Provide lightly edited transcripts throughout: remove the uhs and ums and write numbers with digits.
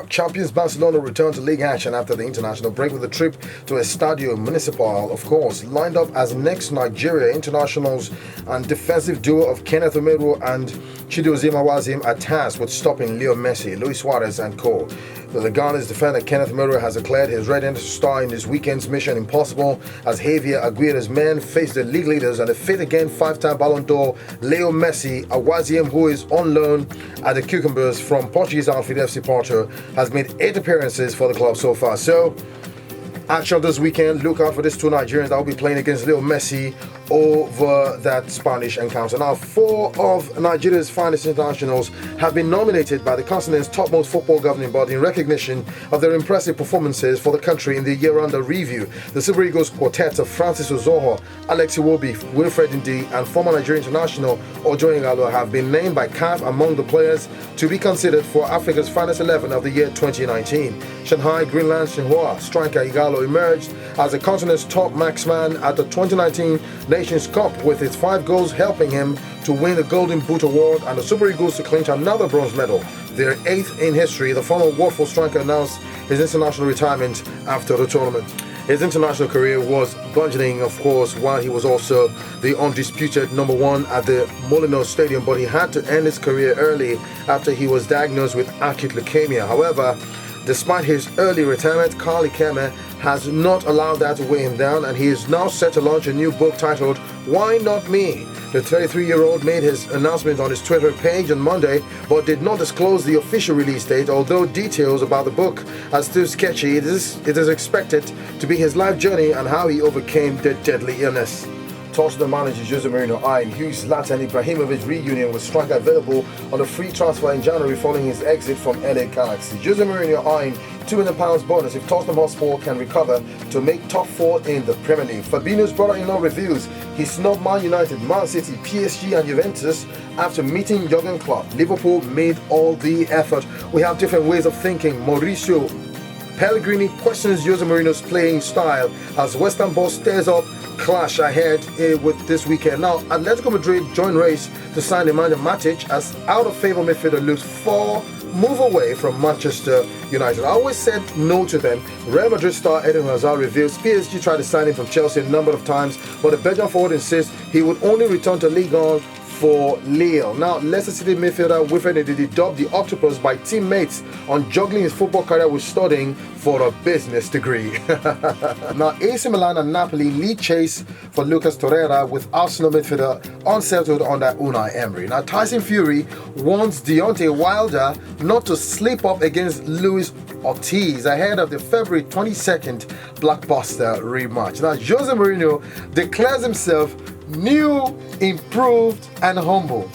Champions Barcelona return to league action after the international break with a trip to Estadio Municipal, of course, lined up as next Nigeria internationals, and defensive duo of Kenneth Omeru and Chidoziem Awazim are tasked with stopping Leo Messi, Luis Suarez and co. The Ghana's defender Kenneth Omeru has declared his readiness to star in this weekend's Mission Impossible as Javier Aguirre's men face the league leaders and the fifth-again five-time Ballon d'Or Leo Messi. Awazim, who is on loan at the Cucumbers from Portuguese outfit FC Porto, has made 8 appearances for the club so far. So, action this weekend. Look out for these two Nigerians that will be playing against Leo Messi over that Spanish encounter. Now, 4 of Nigeria's finest internationals have been nominated by the continent's topmost football governing body in recognition of their impressive performances for the country in the year under review. The Super Eagles quartet of Francis Ozoho, Alex Iwobi, Wilfred Ndidi, and former Nigerian international Ojo Ighalo have been named by CAF among the players to be considered for Africa's finest 11 of the year 2019. Shanghai Greenland Shenhua striker Ighalo emerged as the continent's top marksman at the 2019 Nations Cup, with his 5 goals helping him to win the Golden Boot Award and the Super Eagles to clinch another bronze medal, their 8th in history. The former Watford striker announced his international retirement after the tournament. His international career was burgeoning, of course, while he was also the undisputed number 1 at the Molineux Stadium, but he had to end his career early after he was diagnosed with acute leukemia. However, despite his early retirement, Carl Ikeme has not allowed that to weigh him down, and he is now set to launch a new book titled Why Not Me? The 33-year-old made his announcement on his Twitter page on Monday, but did not disclose the official release date. Although details about the book are still sketchy, it is expected to be his life journey and how he overcame the deadly illness. Tottenham manager Jose Mourinho eyeing huge Zlatan Ibrahimovic reunion with striker available on a free transfer in January following his exit from LA Galaxy. Jose Mourinho eyeing £2 million bonus if Tottenham Hotspur can recover to make top 4 in the Premier League. Fabinho's brother-in-law reveals he snubbed Man United, Man City, PSG and Juventus after meeting Jurgen Klopp. Liverpool made all the effort. We have different ways of thinking. Mauricio Pellegrini questions Jose Mourinho's playing style as West Ham boss stares up clash ahead with this weekend. Now, Atletico Madrid join race to sign Nemanja Matic as out-of-favor midfielder looks for move away from Manchester United. I always said no to them. Real Madrid star Eden Hazard reveals PSG tried to sign him from Chelsea a number of times, but the Belgian forward insists he would only return to Ligue 1 for Lille. Now, Leicester City midfielder Wilfred Ndidi dubbed the Octopus by teammates on juggling his football career with studying for a business degree. Now, AC Milan and Napoli lead chase for Lucas Torreira, with Arsenal midfielder unsettled under Unai Emery. Now, Tyson Fury warns Deontay Wilder not to slip up against Luis Ortiz ahead of the February 22nd blockbuster rematch. Now, Jose Mourinho declares himself new, improved, and humble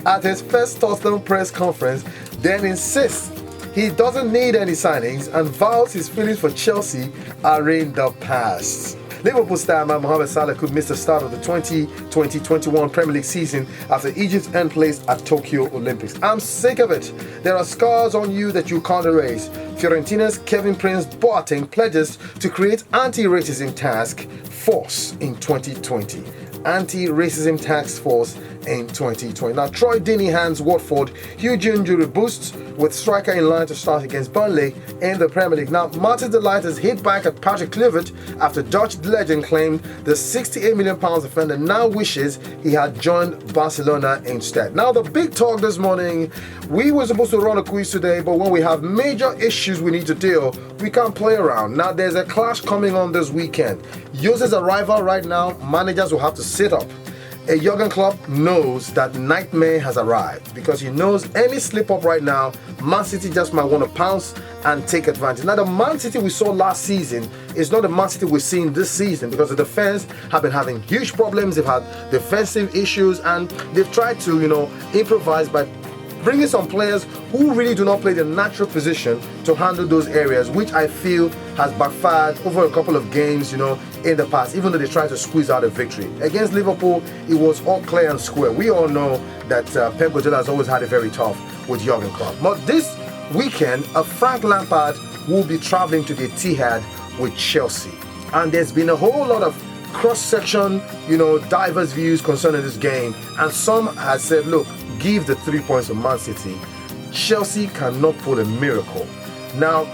at his first Tottenham press conference, then insists he doesn't need any signings and vows his feelings for Chelsea are in the past. Liverpool star Mohamed Salah could miss the start of the 2020-21 Premier League season after Egypt's end place at Tokyo Olympics. I'm sick of it. There are scars on you that you can't erase. Fiorentina's Kevin Prince Boateng pledges to create anti-racism task force in 2020. Anti-racism task force in 2020. Now, Troy Deeney hands Watford huge injury boosts with striker in line to start against Burnley in the Premier League. Now, Martin Delight has hit back at Patrick Kluivert after Dutch legend claimed the £68 million defender now wishes he had joined Barcelona instead. Now, the big talk this morning, we were supposed to run a quiz today, but when we have major issues we need to deal, we can't play around. Now, there's a clash coming on this weekend. Jose's arrival right now, managers will have to sit up. A Jurgen Klopp knows that nightmare has arrived because he knows any slip up right now, Man City just might want to pounce and take advantage. Now, the Man City we saw last season is not the Man City we're seeing this season because the defense have been having huge problems. They've had defensive issues and they've tried to, improvise by bringing some players who really do not play the natural position to handle those areas, which I feel has backfired over a couple of games, in the past, even though they tried to squeeze out a victory. Against Liverpool, it was all clear and square. We all know that Pep Guardiola has always had it very tough with Jurgen Klopp. But this weekend, Frank Lampard will be traveling to the Etihad with Chelsea. And there's been a whole lot of cross-section, diverse views concerning this game. And some have said, look, give the 3 points to Man City. Chelsea cannot pull a miracle. Now,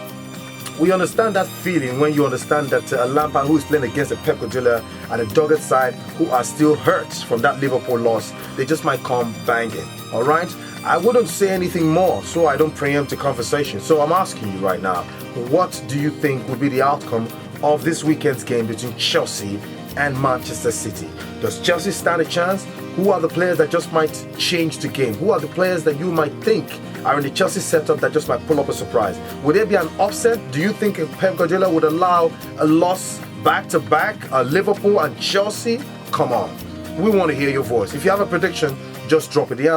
we understand that feeling when you understand that Lampard, who is playing against a Pep Guardiola and a dogged side who are still hurt from that Liverpool loss, they just might come banging. All right? I wouldn't say anything more so I don't preempt the conversation. So I'm asking you right now, what do you think will be the outcome of this weekend's game between Chelsea and Manchester City? Does Chelsea stand a chance? Who are the players that just might change the game? Who are the players that you might think are in the Chelsea setup that just might pull up a surprise? Would there be an upset? Do you think Pep Guardiola would allow a loss back-to-back, Liverpool and Chelsea? Come on. We want to hear your voice. If you have a prediction, just drop it.